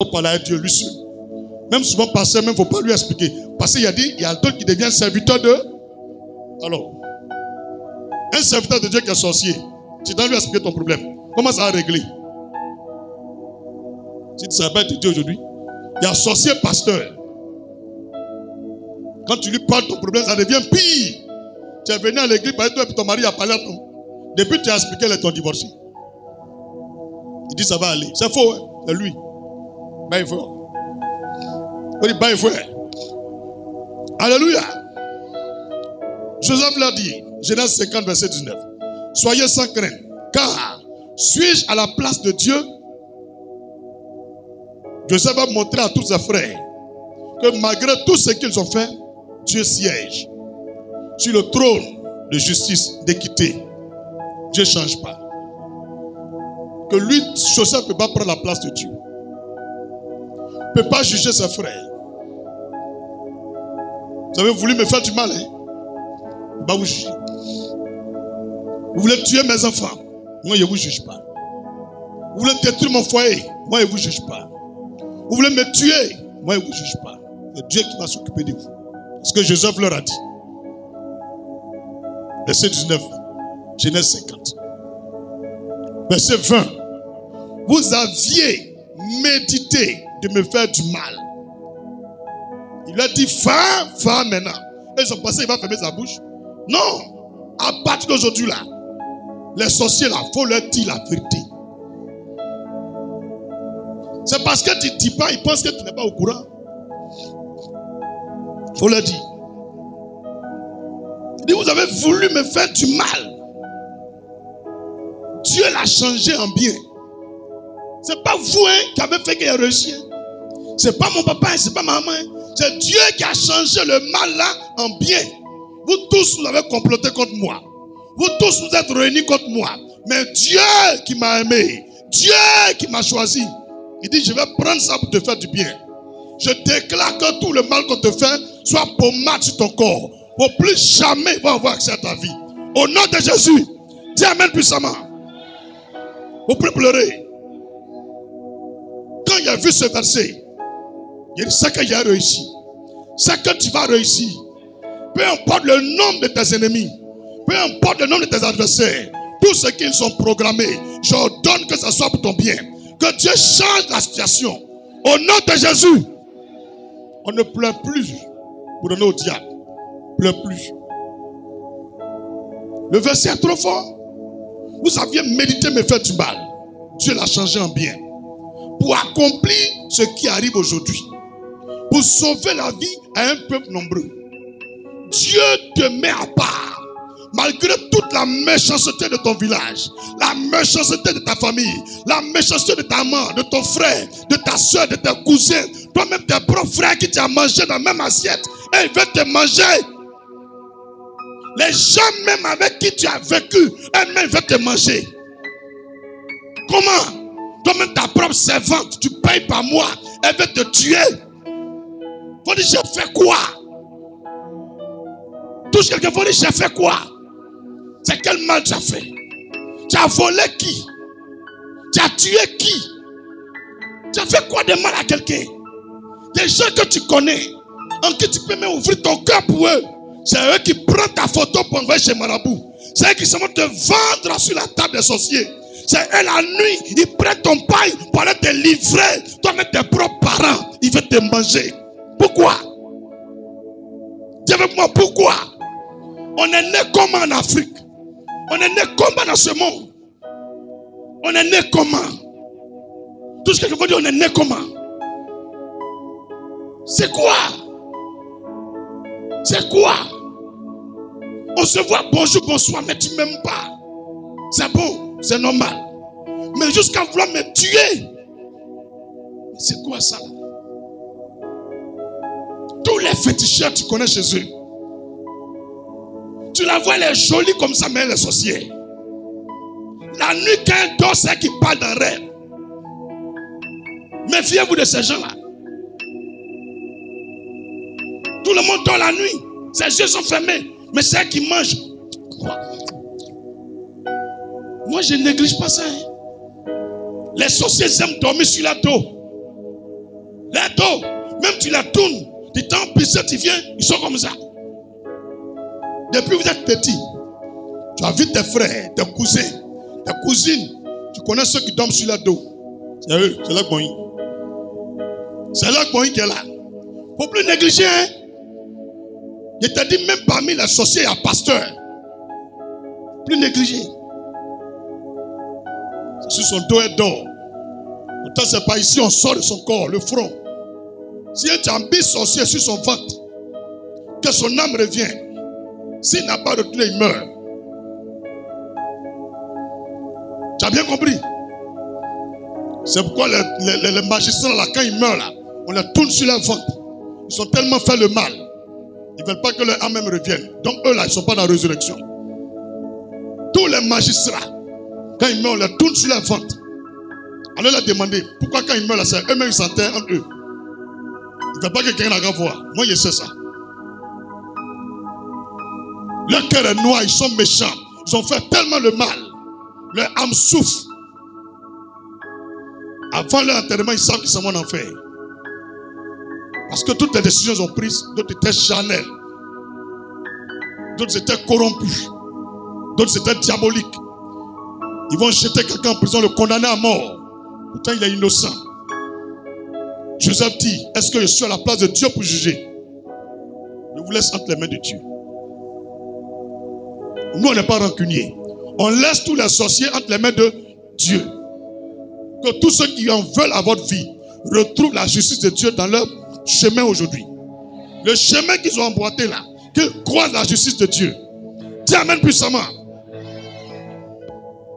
faut parler à Dieu lui seul. Même souvent, pasteur, même il ne faut pas lui expliquer. Parce qu'il a dit, il y a d'autres qui deviennent serviteurs de... Alors, un serviteur de Dieu qui est sorcier, tu dois lui expliquer ton problème. Comment ça va régler? Si tu ne savais pas être Dieu aujourd'hui, il y a un sorcier pasteur. Quand tu lui parles ton problème, ça devient pire. Tu es venu à l'église, par exemple, et ton mari a parlé à ton... Depuis que tu as expliqué, elle est ton divorcé. Il dit ça va aller. C'est faux, hein? C'est lui. Ben, il faut. Il dit, ben, il faut. Alléluia. Joseph l'a dit, Genèse 50, verset 19. Soyez sans crainte, car suis-je à la place de Dieu? Joseph va montrer à tous ses frères que malgré tout ce qu'ils ont fait, Dieu siège sur le trône de justice, d'équité. Dieu ne change pas. Que lui, Joseph ne peut pas prendre la place de Dieu. Il ne peut pas juger ses frères. Vous avez voulu me faire du mal, hein? Je ne vais pas vous juger. Vous voulez tuer mes enfants? Moi, je ne vous juge pas. Vous voulez détruire mon foyer? Moi, je ne vous juge pas. Vous voulez me tuer? Moi, je ne vous juge pas. C'est Dieu qui va s'occuper de vous. Ce que Joseph leur a dit. Verset 19, Genèse 50. Verset 20. Vous aviez médité de me faire du mal. Il a dit, va maintenant. Et ils ont pensé qu'il va fermer sa bouche. Non. À partir d'aujourd'hui là, les sorciers là, il faut leur dire la vérité. C'est parce que tu ne dis pas, ils pensent que tu n'es pas au courant. Il faut leur dire. Il dit, vous avez voulu me faire du mal. Dieu l'a changé en bien. Ce n'est pas vous qui avez fait qu'il ait réussi. Ce n'est pas mon papa, ce n'est pas ma maman. C'est Dieu qui a changé le mal là en bien. Vous tous, vous avez comploté contre moi. Vous tous, vous êtes réunis contre moi. Mais Dieu qui m'a aimé, Dieu qui m'a choisi, il dit, je vais prendre ça pour te faire du bien. Je déclare que tout le mal qu'on te fait soit pommade sur ton corps. Pour plus jamais il va avoir accès à ta vie. Au nom de Jésus, dis amen puissamment. Vous pouvez pleurer. Quand il a vu ce verset, il dit, c'est que j'ai réussi. C'est que tu vas réussir. Peu importe le nombre de tes ennemis, peu importe le nombre de tes adversaires, tous ceux qui sont programmés, j'ordonne que ça soit pour ton bien. Que Dieu change la situation. Au nom de Jésus, on ne pleure plus pour donner au diable. Pleure plus. Le verset est trop fort. Vous aviez médité me faire du mal. Dieu l'a changé en bien. Pour accomplir ce qui arrive aujourd'hui. Pour sauver la vie à un peuple nombreux. Dieu te met à part. Malgré toute la méchanceté de ton village, la méchanceté de ta famille, la méchanceté de ta maman, de ton frère, de ta soeur, de tes cousins, toi-même tes propres frères qui t'ont mangé dans la même assiette, et ils veulent te manger. Les gens même avec qui tu as vécu, eux-mêmes veulent te manger. Comment? Toi-même ta propre servante, tu payes par mois, elle veut te tuer. Faut dire, j'ai fait quoi? Touche quelqu'un, faut dire, j'ai fait quoi? C'est quel mal tu as fait? Tu as volé qui? Tu as tué qui? Tu as fait quoi de mal à quelqu'un? Des gens que tu connais, en qui tu peux même ouvrir ton cœur pour eux. C'est eux qui prennent ta photo pour envoyer chez Marabout. C'est eux qui se vont te vendre sur la table des sorciers. C'est eux la nuit, ils prennent ton paille pour aller te livrer. Toi-même tes propres parents, ils veulent te manger. Pourquoi? Dis avec moi, pourquoi? On est né comment en Afrique? On est né comment dans ce monde? On est né comment? Tout ce que je veux dire, on est né comment? C'est quoi? C'est quoi? On se voit bonjour, bonsoir, mais tu ne m'aimes pas. C'est bon, c'est normal. Mais jusqu'à vouloir me tuer. C'est quoi ça? Tous les féticheurs, tu connais chez eux. Tu la vois, elle est jolie comme ça, mais elle est sorcière. La nuit, quand elle dort, c'est elle qui parle d'un rêve. Méfiez-vous de ces gens-là. Tout le monde dort la nuit. Ses yeux sont fermés. Mais c'est elle qui mange. Moi, je ne néglige pas ça. Les sorciers aiment dormir sur la dos. Quand tu la tournes, du temps puissant, tu viens, ils sont comme ça. Depuis que vous êtes petit, tu as vu tes frères, tes cousins, tes cousines. Tu connais ceux qui dorment sur le dos. C'est eux, c'est là que c'est là que qui est là. Il ne faut plus négliger. Hein? Je t'ai dit, même parmi les sorciers, il y a pasteur. Plus négligé. Sur son dos est d'or. Pourtant, ce n'est pas ici, on sort de son corps, le front. Si un jambi sorcier sur son ventre, que son âme revienne. S'il n'a pas retourné, il meurt. Tu as bien compris? C'est pourquoi les magistrats, là, quand ils meurent, là, on les tourne sur leur ventre. Ils ont tellement fait le mal. Ils ne veulent pas que leur âme même revienne. Donc eux, là, ils ne sont pas dans la résurrection. Tous les magistrats, quand ils meurent, on les tourne sur leur ventre. Alors leur demander, pourquoi quand ils meurent, là, c'est eux-mêmes qui s'enterrent entre eux. Ils ne veulent pas que quelqu'un la voir. Moi, je sais ça. Leur cœur est noir, ils sont méchants. Ils ont fait tellement le mal. Leur âme souffre. Avant leur enterrement, ils savent qu'ils sont en enfer. Parce que toutes les décisions qu'ils ont prises, d'autres étaient charnelles. D'autres étaient corrompus. D'autres étaient diaboliques. Ils vont jeter quelqu'un en prison, le condamner à mort. Pourtant, il est innocent. Joseph dit, est-ce que je suis à la place de Dieu pour juger? Je vous laisse entre les mains de Dieu. Nous, on n'est pas rancuniers. On laisse tous les sorciers entre les mains de Dieu. Que tous ceux qui en veulent à votre vie retrouvent la justice de Dieu dans leur chemin aujourd'hui. Le chemin qu'ils ont emboîté là, qu'ils croisent la justice de Dieu. Dis amen puissamment.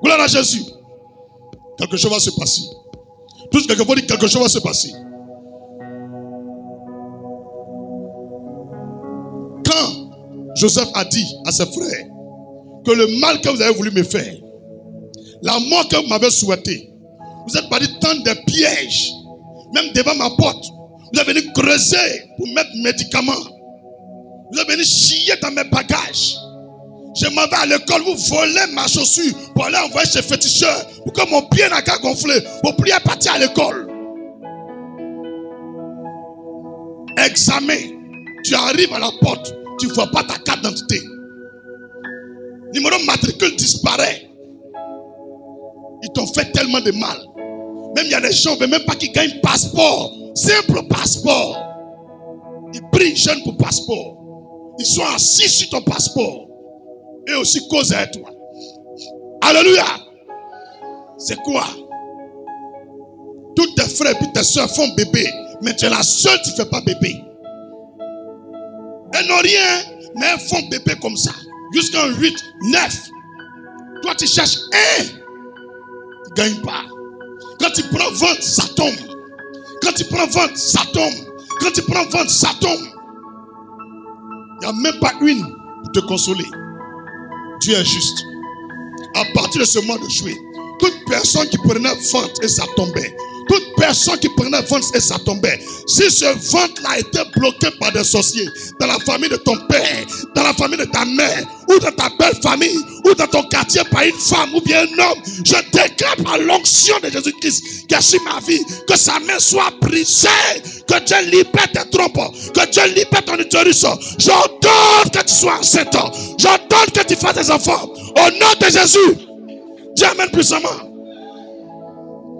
Gloire à Jésus. Quelque chose va se passer. Tous quelquefois dit quelque chose va se passer. Quand Joseph a dit à ses frères que le mal que vous avez voulu me faire, la mort que vous m'avez souhaité, vous êtes partis tendre des pièges, même devant ma porte. Vous êtes venus creuser pour mettre médicaments. Vous êtes venus chier dans mes bagages. Je m'en vais à l'école, vous volez ma chaussure pour aller envoyer chez féticheur, pour que mon pied n'a qu'à gonfler, pour plus partir à l'école. Examen. Tu arrives à la porte, tu ne vois pas ta carte d'identité. Numéro matricule disparaît. Ils t'ont fait tellement de mal. Même il y a des gens, même pas qui gagnent passeport. Simple passeport. Ils prient jeune pour passeport. Ils sont assis sur ton passeport. Et aussi cause à toi. Alléluia. C'est quoi? Tous tes frères et tes soeurs font bébé. Mais tu es la seule qui ne fait pas bébé. Elles n'ont rien. Mais elles font bébé comme ça. Jusqu'à 8, 9. Toi tu cherches un. Tu ne gagnes pas. Quand tu prends vente, ça tombe. Quand tu prends vente, ça tombe. Quand tu prends vente, ça tombe. Il n'y a même pas une pour te consoler. Dieu est juste. À partir de ce mois de juillet, toute personne qui prenait vente et ça tombait. Toute personne qui prenait vente et ça tombait. Si ce vente-là était bloqué par des sorciers, dans la famille de ton père, dans la famille de ta mère, ou dans ta belle famille, ou dans ton quartier par une femme ou bien un homme, je déclare par l'onction de Jésus-Christ qui a sur ma vie, que sa main soit brisée, que Dieu libère tes trompes, que Dieu libère ton utérus. J'ordonne que tu sois enceinte, j'ordonne que tu fasses des enfants. Au nom de Jésus, Dieu amène puissamment.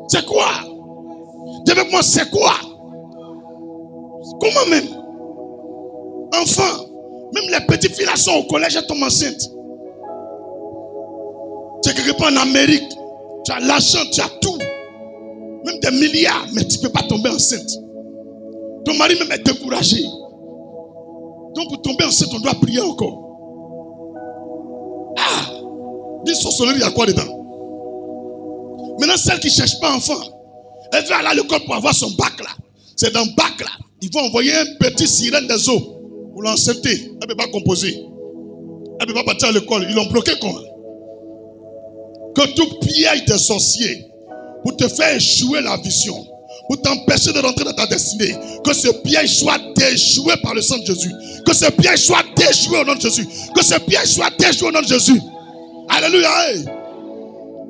C'est quoi? Dis avec moi, c'est quoi? Comment même? Enfant, même les petites filles là sont au collège et tombent enceintes. Tu es quelque part en Amérique, tu as l'argent, tu as tout. Même des milliards, mais tu ne peux pas tomber enceinte. Ton mari même est découragé. Donc pour tomber enceinte, on doit prier encore. Ah! Dis sorcellerie, il y a quoi dedans? Maintenant, celle qui ne cherche pas enfant, elle veut aller à l'école pour avoir son bac là. C'est dans le bac là. Ils vont envoyer un petit sirène des eaux pour l'enceinter. Elle ne peut pas composer. Elle ne peut pas partir à l'école. Ils l'ont bloqué comment? Que tout piège des sorciers pour te faire échouer la vision, pour t'empêcher de rentrer dans ta destinée, que ce piège soit déjoué par le sang de Jésus. Que ce piège soit déjoué au nom de Jésus. Que ce piège soit déjoué au nom de Jésus. Alléluia.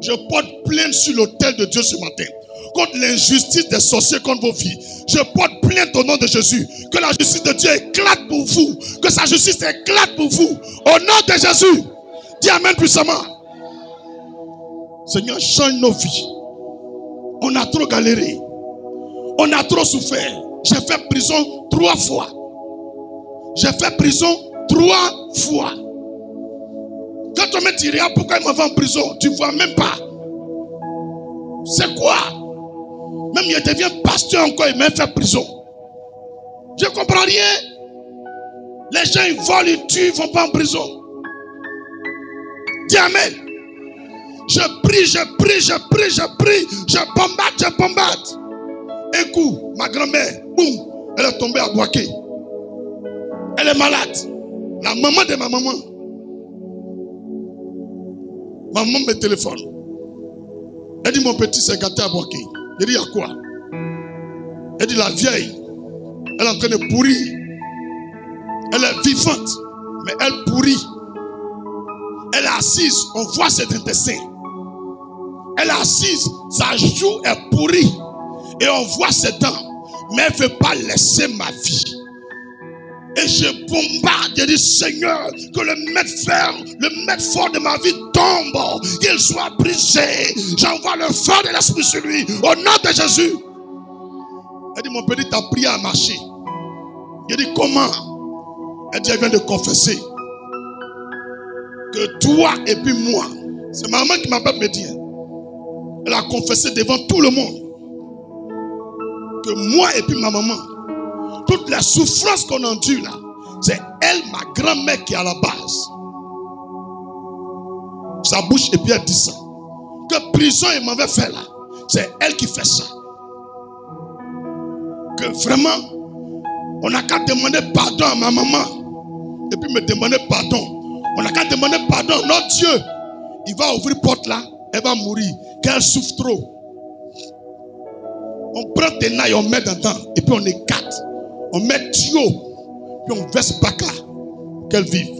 Je porte plainte sur l'autel de Dieu ce matin. contre l'injustice des sorciers contre vos vies. Je porte plainte au nom de Jésus. Que la justice de Dieu éclate pour vous. Que sa justice éclate pour vous. Au nom de Jésus. Dis amen puissamment. Seigneur, change nos vies. On a trop galéré. On a trop souffert. J'ai fait prison 3 fois. J'ai fait prison 3 fois. Quand on me dit, pourquoi il m'a fait en prison? Tu ne vois même pas. C'est quoi? Même il devient pasteur encore, il m'a fait prison. Je ne comprends rien. Les gens ils volent, ils tuent, ils ne vont pas en prison. Dis amen. Je prie, je prie, je prie, je prie. Je bombarde. Un coup, ma grand-mère, boum, elle est tombée à Boaké. Elle est malade. La maman de ma maman. Maman me téléphone. Elle dit, mon petit s'est gâté à Boaké. Je dis, il y a quoi? Elle dit, la vieille, elle est en train de pourrir. Elle est vivante, mais elle pourrit. Elle est assise, on voit ses intestins. Elle est assise, sa joue est pourrie. Et on voit ses dents. Mais elle ne veut pas laisser ma vie. Et je bombarde, je dis, Seigneur, que le maître ferme, le maître fort de ma vie tombe, qu'il soit brisé. J'envoie le feu de l'Esprit sur lui, au nom de Jésus. Elle dit, mon petit, ta prière a marché. Je dis, comment? Elle dit, elle vient de confesser que toi et puis moi, c'est ma maman qui m'appelle me dire, elle a confessé devant tout le monde que moi et puis ma maman, toutes les souffrances qu'on endure là, c'est elle, ma grand-mère, qui est à la base. Sa bouche et puis elle dit ça. Que prison il m'avait fait là, c'est elle qui fait ça. Que vraiment, on n'a qu'à demander pardon à ma maman. Et puis me demander pardon. On n'a qu'à demander pardon. Notre Dieu, il va ouvrir porte là, elle va mourir. Qu'elle souffre trop. On prend tes nailles, on met dedans, et puis on écarte. On met tuyau, puis on verse baka, qu'elle vive.